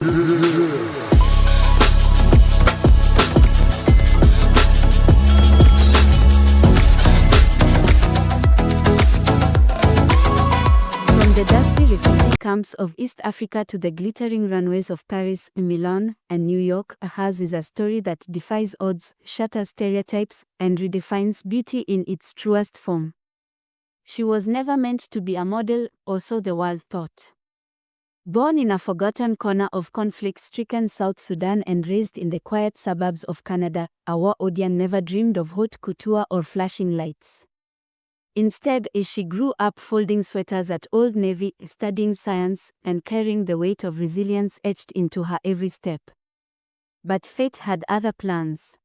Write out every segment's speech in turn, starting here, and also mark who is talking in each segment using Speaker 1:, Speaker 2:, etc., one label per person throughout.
Speaker 1: the dusty refugee camps of East Africa to the glittering runways of Paris, Milan, and New York, hers is a story that defies odds, shatters stereotypes, and redefines beauty in its truest form. She was never meant to be a model, or so the world thought. Born in a forgotten corner of conflict-stricken South Sudan and raised in the quiet suburbs of Canada, Awar Odhiang never dreamed of haute couture or flashing lights. Instead, she grew up folding sweaters at Old Navy, studying science, and carrying the weight of resilience etched into her every step. But fate had other plans.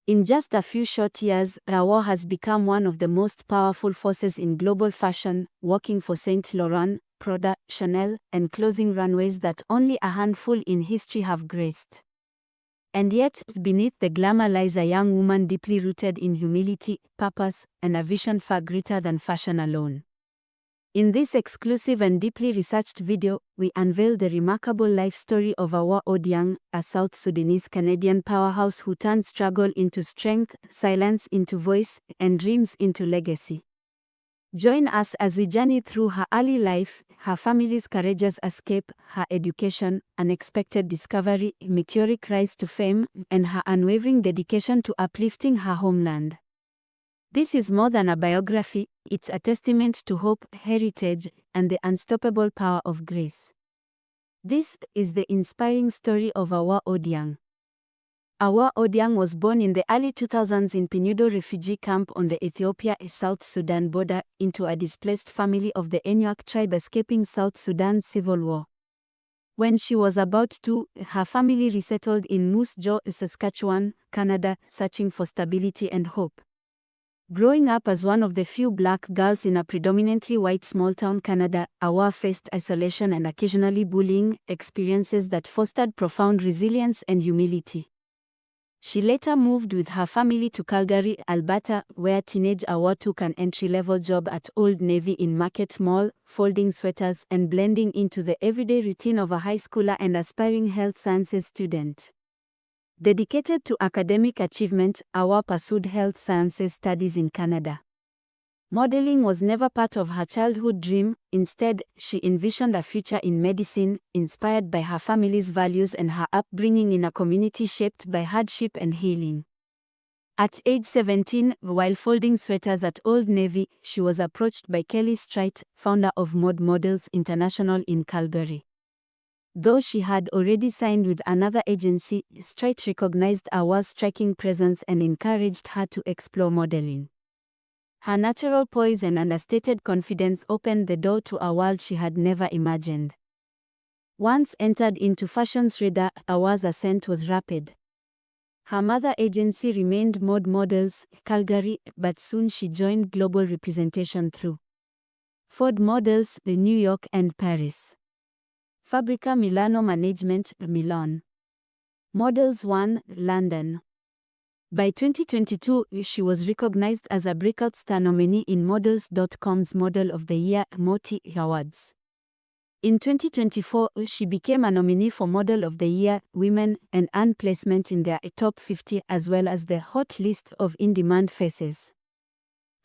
Speaker 1: In just a few short years, Awar has become one of the most powerful forces in global fashion, working for Saint Laurent, Prada, Chanel, and closing runways that only a handful in history have graced. And yet, beneath the glamour lies a young woman deeply rooted in humility, purpose, and a vision far greater than fashion alone. In this exclusive and deeply researched video, we unveil the remarkable life story of Awar Odhiang, a South Sudanese Canadian powerhouse who turned struggle into strength, silence into voice, and dreams into legacy. Join us as we journey through her early life, her family's courageous escape, her education, unexpected discovery, meteoric rise to fame, and her unwavering dedication to uplifting her homeland. This is more than a biography, it's a testament to hope, heritage, and the unstoppable power of grace. This is the inspiring story of Awar Odhiang. Awar Odhiang was born in the early 2000s in Penudo refugee camp on the Ethiopia-South Sudan border into a displaced family of the Enuak tribe escaping South Sudan's civil war. When she was about 2, her family resettled in Moose Jaw, Saskatchewan, Canada, searching for stability and hope. Growing up as one of the few black girls in a predominantly white small-town Canada, Awar faced isolation and occasionally bullying, experiences that fostered profound resilience and humility. She later moved with her family to Calgary, Alberta, where teenage Awar took an entry-level job at Old Navy in Market Mall, folding sweaters and blending into the everyday routine of a high schooler and aspiring health sciences student. Dedicated to academic achievement, Awar pursued health sciences studies in Canada. Modeling was never part of her childhood dream. Instead, she envisioned a future in medicine, inspired by her family's values and her upbringing in a community shaped by hardship and healing. At age 17, while folding sweaters at Old Navy, she was approached by Kelly Strite, founder of Mod Models International in Calgary. Though she had already signed with another agency, Strite recognized Awar's striking presence and encouraged her to explore modeling. Her natural poise and understated confidence opened the door to a world she had never imagined. Once entered into fashion's radar, Awar's ascent was rapid. Her mother agency remained Mod Models, Calgary, but soon she joined global representation through Ford Models, New York and Paris. Fabrica Milano Management, Milan. Models 1, London. By 2022, she was recognized as a Breakout Star nominee in Models.com's Model of the Year (MOTI) Awards. In 2024, she became a nominee for Model of the Year, Women, and earned placement in their top 50 as well as the hot list of in-demand faces.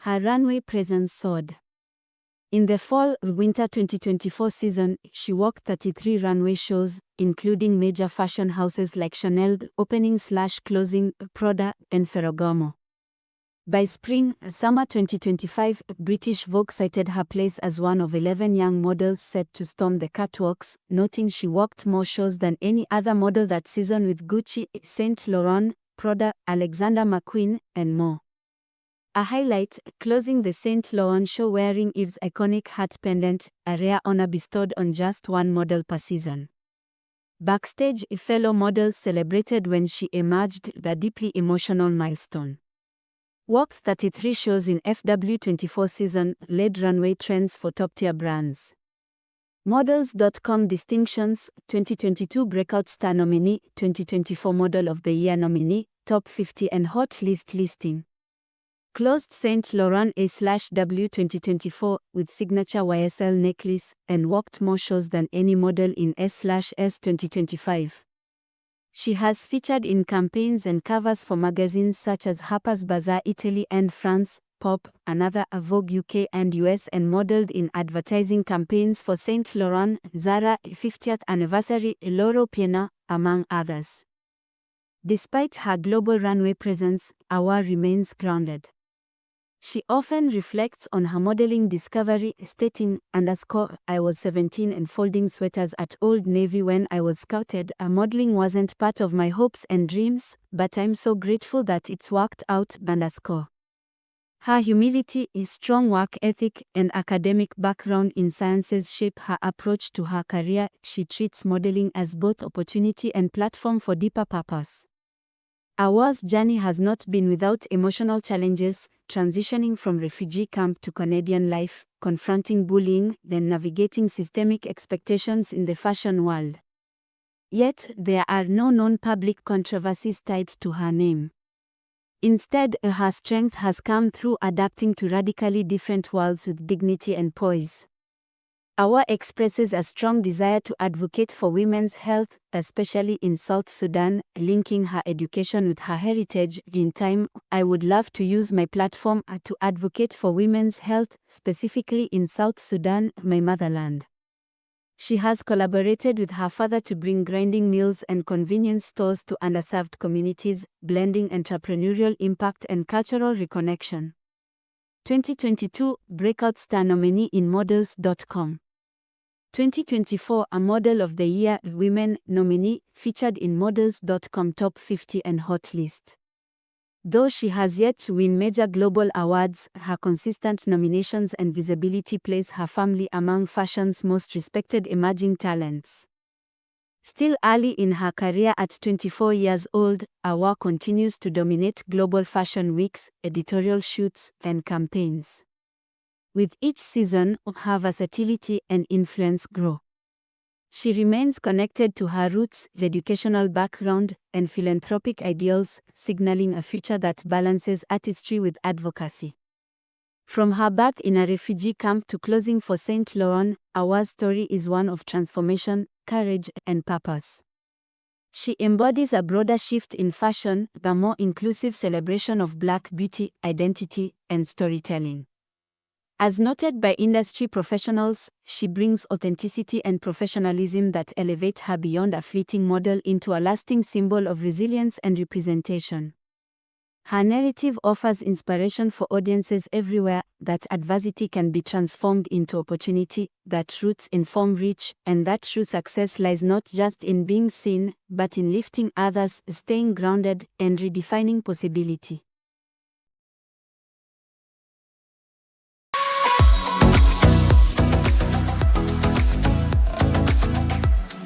Speaker 1: Her runway presence soared. In the fall-winter 2024 season, she walked 33 runway shows, including major fashion houses like Chanel, opening/closing, Prada, and Ferragamo. By spring-summer 2025, British Vogue cited her place as one of 11 young models set to storm the catwalks, noting she walked more shows than any other model that season with Gucci, Saint Laurent, Prada, Alexander McQueen, and more. A highlight, closing the Saint Laurent show wearing Eve's iconic heart pendant, a rare honor bestowed on just one model per season. Backstage, fellow models celebrated when she emerged, the deeply emotional milestone. Walked 33 shows in FW24 season, led runway trends for top-tier brands. Models.com distinctions, 2022 Breakout Star nominee, 2024 Model of the Year nominee, top 50 and hot list listing. Closed Saint Laurent A/W 2024 with signature YSL necklace and walked more shows than any model in S/S 2025. She has featured in campaigns and covers for magazines such as Harper's Bazaar Italy and France, Pop, Another, Vogue UK and US, and modeled in advertising campaigns for Saint Laurent, Zara, 50th Anniversary, Loro Piana, among others. Despite her global runway presence, Awar remains grounded. She often reflects on her modeling discovery, stating, "I was 17 and folding sweaters at Old Navy when I was scouted. Modeling wasn't part of my hopes and dreams, but I'm so grateful that it's worked out." Her humility, strong work ethic, and academic background in sciences shape her approach to her career. She treats modeling as both opportunity and platform for deeper purpose. Awar's journey has not been without emotional challenges, transitioning from refugee camp to Canadian life, confronting bullying, then navigating systemic expectations in the fashion world. Yet, there are no known public controversies tied to her name. Instead, her strength has come through adapting to radically different worlds with dignity and poise. Awar expresses a strong desire to advocate for women's health, especially in South Sudan, linking her education with her heritage. In time, I would love to use my platform to advocate for women's health, specifically in South Sudan, my motherland. She has collaborated with her father to bring grinding meals and convenience stores to underserved communities, blending entrepreneurial impact and cultural reconnection. 2022 Breakout Star nominee in Models.com. 2024 A Model of the Year Women nominee, featured in Models.com Top 50 and Hot List. Though she has yet to win major global awards, her consistent nominations and visibility place her firmly among fashion's most respected emerging talents. Still early in her career at 24 years old, Awar continues to dominate global fashion weeks, editorial shoots, and campaigns. With each season, her versatility and influence grow. She remains connected to her roots, educational background, and philanthropic ideals, signaling a future that balances artistry with advocacy. From her birth in a refugee camp to closing for Saint Laurent, Awar's story is one of transformation, courage, and purpose. She embodies a broader shift in fashion, a more inclusive celebration of Black beauty, identity, and storytelling. As noted by industry professionals, she brings authenticity and professionalism that elevate her beyond a fleeting model into a lasting symbol of resilience and representation. Her narrative offers inspiration for audiences everywhere, that adversity can be transformed into opportunity, that roots inform reach, and that true success lies not just in being seen, but in lifting others, staying grounded, and redefining possibility.